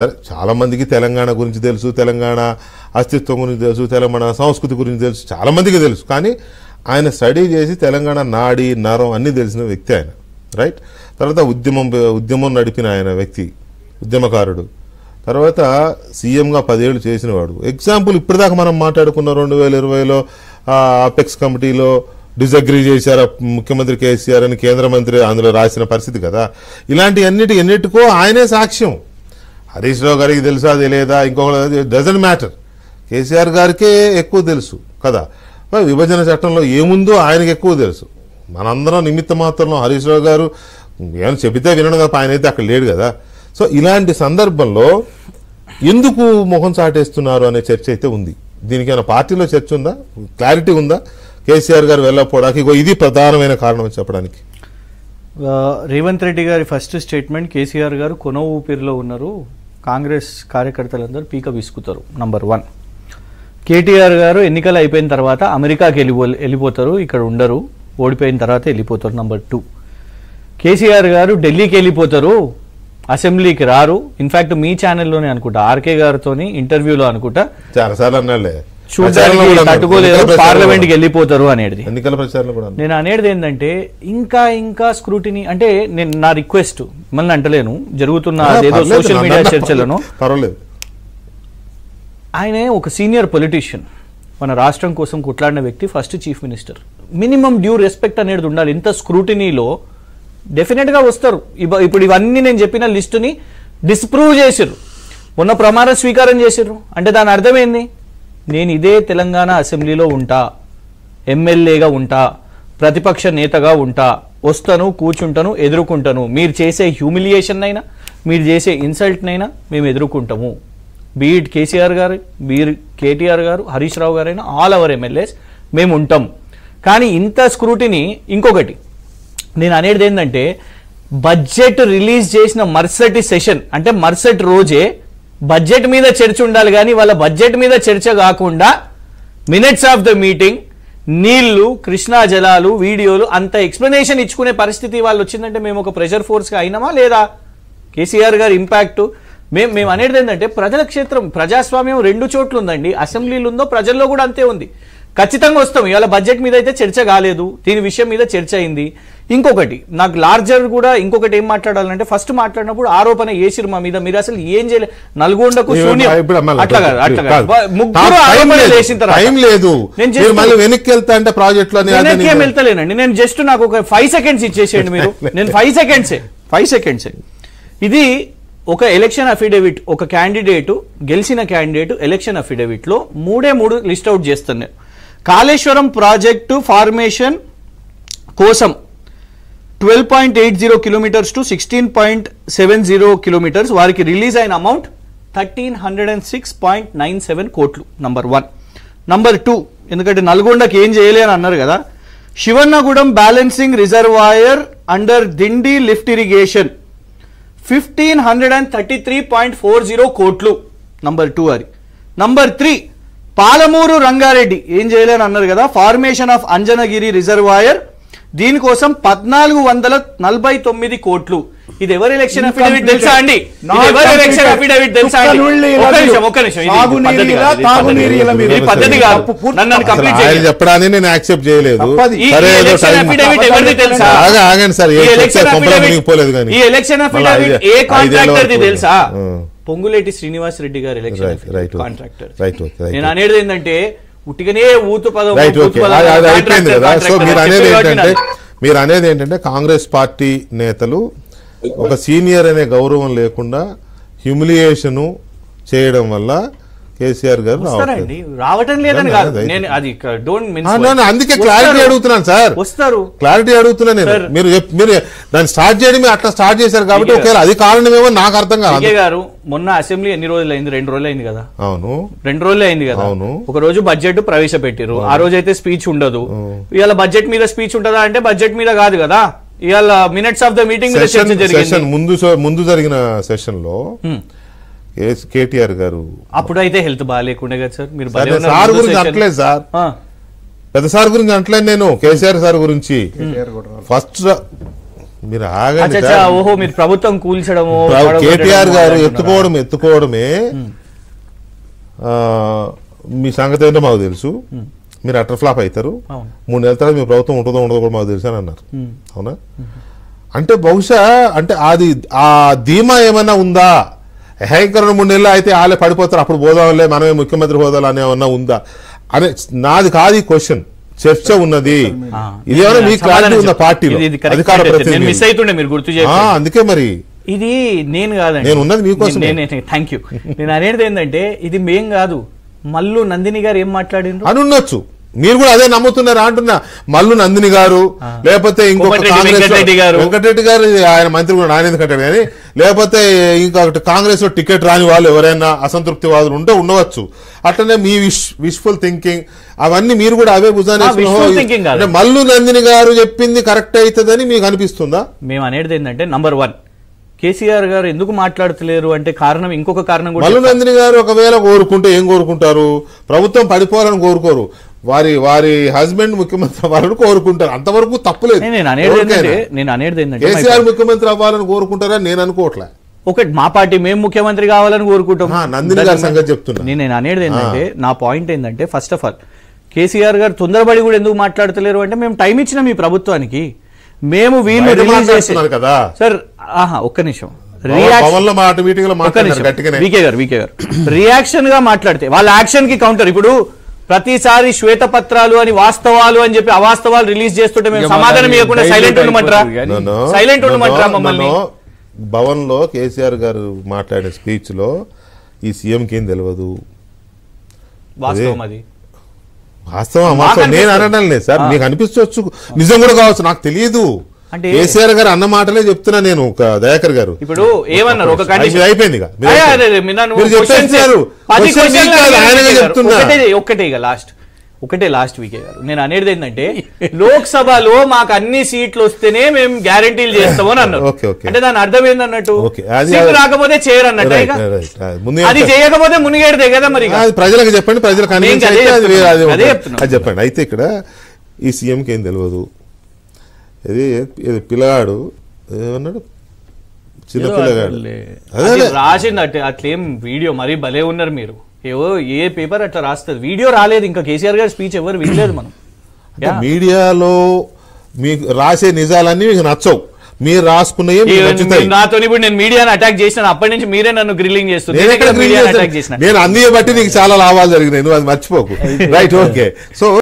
చాలా మందికి తెలంగాణ గురించి తెలుసు, తెలంగాణ అస్తిత్వం గురించి తెలుసు, తెలంగాణ సంస్కృతి గురించి తెలుసు, చాలా మందికి తెలుసు. కానీ ఆయన స్టడీ చేసి తెలంగాణ నాడి నరం అన్నీ తెలిసిన వ్యక్తి ఆయన, రైట్. తర్వాత ఉద్యమం నడిపిన ఆయన వ్యక్తి, ఉద్యమకారుడు. తర్వాత సీఎంగా 10 ఏళ్ళు చేసినవాడు. ఎగ్జాంపుల్ ఇప్పటిదాకా మనం మాట్లాడుకున్న 2020లో అపెక్స్ కమిటీలో డిజగ్రీ చేశారు ముఖ్యమంత్రి కేసీఆర్ అని కేంద్ర మంత్రి అందులో రాసిన పరిస్థితి కదా. ఇలాంటి ఎన్నిటికో ఆయనే సాక్ష్యం. హరీష్ రావు గారికి తెలుసా తెలియదా ఇంకొకటి డజంట్ మ్యాటర్, కేసీఆర్ గారికే ఎక్కువ తెలుసు కదా. విభజన చట్టంలో ఏముందో ఆయనకి ఎక్కువ తెలుసు. మనందరం నిమిత్త మాత్రంలో హరీష్ రావు గారు ఏమైనా చెబితే వినడం తప్ప ఆయన అయితే అక్కడ లేడు కదా. సో ఇలాంటి సందర్భంలో ఎందుకు మొహం చాటేస్తున్నారు అనే చర్చ అయితే ఉంది. దీనికి ఏమైనా పార్టీలో చర్చ ఉందా, క్లారిటీ ఉందా? కేసీఆర్ గారు వెళ్ళకపోవడానికి ఇది ప్రధానమైన కారణం అని చెప్పడానికి. రేవంత్ రెడ్డి గారి ఫస్ట్ స్టేట్మెంట్, కేసీఆర్ గారు కొన ఊపిరిలో ఉన్నారు, కాంగ్రెస్ కార్యకర్తలందరూ పీక విసుకుతారు. నంబర్ 1. కేటీఆర్ గారు ఎన్నికలు అయిపోయిన తర్వాత అమెరికాకి వెళ్ళిపోతారు, ఇక్కడ ఉండరు, ఓడిపోయిన తర్వాత వెళ్ళిపోతారు. నంబర్ 2. కేసీఆర్ గారు ఢిల్లీకి వెళ్ళిపోతారు, అసెంబ్లీకి రారు. ఇన్ఫాక్ట్ మీ ఛానల్లోనే అనుకుంటా, ఆర్కే గారితో ఇంటర్వ్యూలో అనుకుంటా చాలాసార్లు అన్నాలే, చూడడానికి తట్టుకోలేదు, పార్లమెంట్ కి వెళ్ళిపోతారు అనేది. ఎన్నికల ప్రచారంలో కూడా నేను అనేది ఏంటంటే ఇంకా స్క్రూటినీ అంటే, నేను నా రిక్వెస్ట్ మళ్ళీ అంటలేను, జరుగుతున్న ఏదో సోషల్ మీడియా చర్చలను పర్వాలేదు. ఆయనే ఒక సీనియర్ పొలిటీషియన్, మన రాష్ట్రం కోసం కొట్లాడిన వ్యక్తి, first chief minister. Minimum due respect అనేది ఉండాలి. ఇంత స్క్రూటినీలో డెఫినెట్ గా వస్తారు. ఇప్పుడు ఇవన్నీ నేను చెప్పిన లిస్టుని డిస్ప్రూవ్ చేసిర్రు, మొన్న ప్రమాణ స్వీకారం చేసిర్రు. అంటే దాని అర్థమైంది, నేను ఇదే తెలంగాణ అసెంబ్లీలో ఉంటా, ఎమ్మెల్యేగా ఉంటా, ప్రతిపక్ష నేతగా ఉంటా, వస్తాను, కూర్చుంటాను, ఎదుర్కొంటాను. మీరు చేసే హ్యూమిలియేషన్ అయినా, మీరు చేసే ఇన్సల్ట్నైనా మేము ఎదుర్కొంటాము. బీఇట్ కేసీఆర్ గారు, కేటీఆర్ గారు, హరీష్ రావు గారైనా, ఆల్ అవర్ ఎమ్మెల్యేస్ మేము ఉంటాం. కానీ ఇంత స్క్రూటినీ. ఇంకొకటి నేను అనేది ఏంటంటే, బడ్జెట్ రిలీజ్ చేసిన మరుసటి సెషన్ అంటే మరుసటి రోజే బడ్జెట్ మీద చర్చ ఉండాలి. కానీ వాళ్ళ బడ్జెట్ మీద చర్చ కాకుండా మినిట్స్ ఆఫ్ ద మీటింగ్, నీళ్లు, కృష్ణా జలాలు, వీడియోలు, అంత ఎక్స్ప్లెనేషన్ ఇచ్చుకునే పరిస్థితి వాళ్ళు వచ్చిందంటే మేము ఒక ప్రెషర్ ఫోర్స్గా అయినామా లేదా? కేసీఆర్ గారి ఇంపాక్ట్ మేము అనేది ఏంటంటే, ప్రజల క్షేత్రం, ప్రజాస్వామ్యం 2 చోట్ల ఉందండి. అసెంబ్లీలు ఉందో, ప్రజల్లో కూడా అంతే ఉంది. ఖచ్చితంగా వస్తాం. ఇవాళ బడ్జెట్ మీద అయితే చర్చ కాలేదు, దీని విషయం మీద చర్చ అయింది. ఇంకొకటి నాకు లార్జర్ కూడా ఇంకొకటి ఏం మాట్లాడాలంటే, ఫస్ట్ మాట్లాడినప్పుడు ఆరోపణ చేసిరు మా మీద, మీరు అసలు ఏం చేయలేదు, నల్గొండకు శూన్యం అట్లా ముగ్గురు ఆరోపణలు చేసిన తర్వాత వెనక్కి వెళ్తలేనండి. నేను జస్ట్ నాకు ఒక 5 సెకండ్స్ ఇచ్చేసేయండి మీరు. నేను 5 సెకండ్స్. ఇది ఒక ఎలక్షన్ అఫిడవిట్, ఒక క్యాండిడేటు, గెలిచిన క్యాండిడేట్ ఎలక్షన్ అఫిడవిట్ లో 3 లిస్ట్ అవుట్ చేస్తాను. కాళేశ్వరం ప్రాజెక్టు ఫార్మేషన్ కోసం 12.80 కిలోమీటర్స్ టు 16.70 కిలోమీటర్స్, వారికి రిలీజ్ అయిన అమౌంట్ 1306.97 కోట్లు. నంబర్ 1. నంబర్ 2, ఎందుకంటే నల్గొండకి ఏం చేయలే అని అన్నారు కదా, Shivannagudem balancing reservoir under Dindi lift irrigation 1533.40 కోట్లు. నంబర్ 2 అది. నంబర్ 3, పాలమూరు రంగారెడ్డి ఏం చేయలేని అన్నారు కదా, ఫార్మేషన్ ఆఫ్ అంజనగిరి రిజర్వాయర్, దీనికోసం 1449 కోట్లు. ఇది ఎవరి ఎలక్షన్ అఫిడవిట్ తెలుసా అండి? ఎవరి ఎలక్షన్ అఫిడవిట్ తెలుసా అండి? ఒక్క నిమిషం. పద్ధతి కాదు, నన్ను కంప్లీట్ చేయాలి చెప్పడానికి నేను యాక్సెప్ట్ చేయలేదు. ఈ ఎలక్షన్ అఫిడవిట్ ఎవరిది తెలుసా? ఈ ఎలక్షన్ అఫిడవిట్ ఏ కాంట్రాక్టర్ది తెలుసా? పొంగులేటి శ్రీనివాస్ రెడ్డి గారు ఎలక్షన్ కాంట్రాక్టర్. నేను అనేది ఏంటంటే, ఉట్టిగానే ఊతు పదం. మీరు అనేది ఏంటంటే, కాంగ్రెస్ పార్టీ నేతలు ఒక సీనియర్ అనే గౌరవం లేకుండా హ్యూమిలియేషన్ చేయడం వల్ల కేసీఆర్ గారు రావటం లేదని కాదు, నేను అది అందుకే క్లారిటీ అడుగుతున్నాను సార్. వస్తారు, క్లారిటీ అడుగుతున్నాను నేను. మీరు దాన్ని స్టార్ట్ చేయడం మీరు అట్లా స్టార్ట్ చేశారు కాబట్టి ఒకవేళ అది కారణమేమో నాకు అర్థం కాదు. గారు మొన్న అసెంబ్లీ ఎన్ని రోజులు అయింది? 2 రోజులు అయింది కదా. అవును, 2 రోజులు అయింది కదా. అవును. ఒక రోజు బడ్జెట్ ప్రవేశపెట్టారు, ఆ రోజు అయితే స్పీచ్ ఉండదు. ఇవాళ బడ్జెట్ మీద స్పీచ్ ఉంటుందా అంటే బడ్జెట్ మీద కాదు కదా, ఇవాళ మినిట్స్ ఆఫ్ ద మీటింగ్ ముందు జరిగిన సెషన్ లో కేటీఆర్ గారు అప్పుడైతే హెల్త్ బాగాలేకుండా కదా సార్. మీరు సార్ గురించి అంటలేదు సార్, పెద్ద సార్ గురించి అంటలేదు నేను, కేసీఆర్ సార్ గురించి. ఫస్ట్ మీరు ఆగండి అచ్చా, సార్. ఓహో మీరు ప్రభుత్వం కూల్చడము కేటీఆర్ గారు ఎత్తుకోవడమే మీ సంగతి ఏంటో మాకు తెలుసు. మీరు అటర్ ఫ్లాప్ అవుతారు, అవును. 3 నెలల తర్వాత మీ ప్రభుత్వం ఉంటుందో ఉండదో కూడా మాకు తెలుసు అని అన్నారు. అవునా? అంటే బహుశా అంటే అది ఆ ధీమా ఏమైనా ఉందా? ఇంకా 2-3 నెలలు అయితే వాళ్ళే పడిపోతారు, అప్పుడు పోదాంలే మనమే ముఖ్యమంత్రి హోదాలు అని ఏమన్నా ఉందా అనే నాది కాదు ఈ క్వశ్చన్. చర్చ ఉన్నది. ఇదేమైనా మీ క్లారిటీ ఉన్న పార్టీలో అధికార ప్రతినిధి మిస్ అవుతుండే మీరు గుర్తు అందుకే మరి ఇది నేను కాదండి, నేను ఉన్నది మీకోసం. Thank you. నేను అనేది ఏంటంటే ఇది మేం కాదు, మల్లు నందిని గారు ఏం మాట్లాడిండ్రు అని ఉండొచ్చు. మీరు కూడా అదే నమ్ముతున్నారా అంటున్నా. మల్లు నందిని గారు లేకపోతే ఇంకొక వెంకటరెడ్డి గారు ఆయన మంత్రి కూడా నాని ఎందుకంటాడు కానీ, లేకపోతే ఇంకొకటి కాంగ్రెస్ లో టికెట్ రాని వాళ్ళు ఎవరైనా అసంతృప్తి వాదులు ఉండవచ్చు. అట్లనే మీ విష్ఫుల్ థింకింగ్ అవన్నీ మీరు కూడా అవే భుజాన్ని మల్లు నందిని గారు చెప్పింది కరెక్ట్ అవుతుందని మీకు అనిపిస్తుందా? మేము అనేది ఏంటంటే నంబర్ 1 కేసీఆర్ గారు ఎందుకు మాట్లాడతలేరు అంటే కారణం ఇంకొక కారణం కూడా. మల్లు నందిని గారు ఒకవేళ కోరుకుంటే ఏం కోరుకుంటారు? ప్రభుత్వం పడిపోవాలని కోరుకోరు, వారి హస్బెండ్ ముఖ్యమంత్రి అవ్వాలని కోరుకుంటారు. అంతవరకు తప్పులేదు. నేను అనేది ఏంటంటే కేసీఆర్ ముఖ్యమంత్రి అవ్వాలని కోరుకుంటారని నేను అనుకోవట్లే. ఒకటి మా పార్టీ మేము ముఖ్యమంత్రి కావాలని కోరుకుంటాం. నందిని గారి సంగతి చెప్తున్నా. నేను అనేది ఏంటంటే నా పాయింట్ ఏంటంటే ఫస్ట్ ఆఫ్ ఆల్ కేసీఆర్ గారు తొందరపడి కూడా ఎందుకు మాట్లాడతలేరు అంటే మేము టైం ఇచ్చినాం ఈ ప్రభుత్వానికి. మేము వీళ్ళు రిలీజ్ చేస్తున్నారు కదా సార్. ఒక్క నిమిషం, వీకే గారు రియాక్షన్ గా మాట్లాడితే వాళ్ళ యాక్షన్ కి కౌంటర్. ఇప్పుడు ప్రతిసారి శ్వేతపత్రాలు అని వాస్తవాలు అని చెప్పి అవాస్తవాలు రిలీజ్ చేస్తుంటే మేము సమాధానం ఇవ్వకుండా సైలెంట్ ఉండమంటారా మమ్మల్ని? భవన్ లో కేసీఆర్ గారు మాట్లాడే స్పీచ్ లో ఈ సీఎం కి ఏం తెలియదు. వాస్తవం అది వాస్తవం నేను అనడం లేదు సార్, మీకు అనిపించవచ్చు, నిజం కూడా కావచ్చు, నాకు తెలియదు. అంటే కేసీఆర్ గారు అన్న మాటలే చెప్తున్నా నేను. దయాకర్ గారు ఇప్పుడు ఏమన్నారు ఒక అయిపోయింది ఒకటే లాస్ట్ వీకే గారు నేను అనేది ఏంటంటే లోక్సభలో మాకు అన్ని సీట్లు వస్తేనే మేము గ్యారంటీలు చేస్తామని అన్నారు. అంటే దాని అర్థం ఏందన్నట్టు సీట్లు రాకపోతే చేయరు అన్నట్టు. అది చేయకపోతే మునిగేడదే కదా మరి. ప్రజలకు చెప్పండి, ప్రజలకు చెప్పండి. అయితే ఇక్కడ ఈ సీఎంకి ఏం తెలియదు. ఇది పిల్లగాడు ఏమన్నాడు, చిన్న పిల్లగాడు రాసింది అట్లేం వీడియో మరీ భలే ఉన్నారు మీరు. ఏవో ఏ పేపర్ అట్లా రాస్తుంది, వీడియో రాలేదు ఇంకా. కేసీఆర్ గారి స్పీచ్ ఎవరు వినలేదు మనం. మీడియాలో మీకు రాసే నిజాలన్నీ మీకు నచ్చవు, మీరు రాసుకున్నవి నాతో. ఇప్పుడు నేను మీడియాని అటాక్ చేసిన అప్పటి నుంచి మీరే నన్ను గ్రిల్లింగ్ చేస్తున్నారు. నేను అన్ని బట్టి నీకు చాలా లాభాలు జరిగినాయి, నువ్వు అది మర్చిపోకు. Right, okay. సో